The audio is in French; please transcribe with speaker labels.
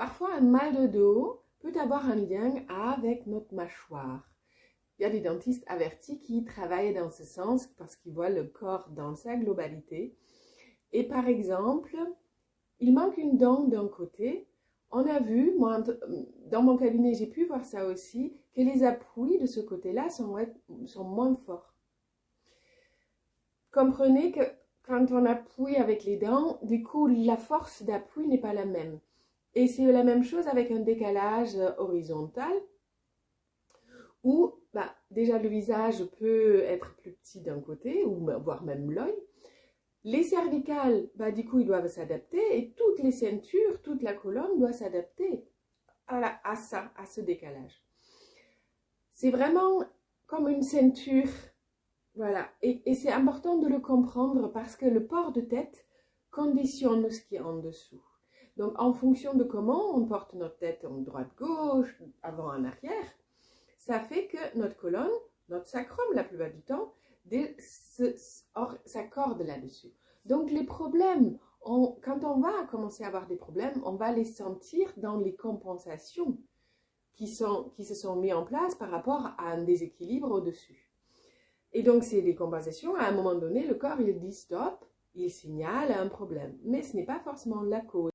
Speaker 1: Parfois, un mal de dos peut avoir un lien avec notre mâchoire. Il y a des dentistes avertis qui travaillent dans ce sens parce qu'ils voient le corps dans sa globalité. Et par exemple, il manque une dent d'un côté. On a vu, moi, dans mon cabinet, j'ai pu voir ça aussi, que les appuis de ce côté-là sont moins forts. Comprenez que quand on appuie avec les dents, du coup, la force d'appui n'est pas la même. Et c'est la même chose avec un décalage horizontal où déjà le visage peut être plus petit d'un côté, ou voire même l'œil. Les cervicales, du coup, ils doivent s'adapter et toutes les ceintures, toute la colonne doit s'adapter à ce décalage. C'est vraiment comme une ceinture, voilà. Et c'est important de le comprendre parce que le port de tête conditionne ce qui est en dessous. Donc, en fonction de comment on porte notre tête en droite-gauche, avant en arrière, ça fait que notre colonne, notre sacrum la plupart du temps, s'accorde là-dessus. Donc les problèmes, quand on va commencer à avoir des problèmes, on va les sentir dans les compensations qui se sont mises en place par rapport à un déséquilibre au-dessus. Et donc c'est des compensations, à un moment donné, le corps il dit stop, il signale un problème. Mais ce n'est pas forcément la cause.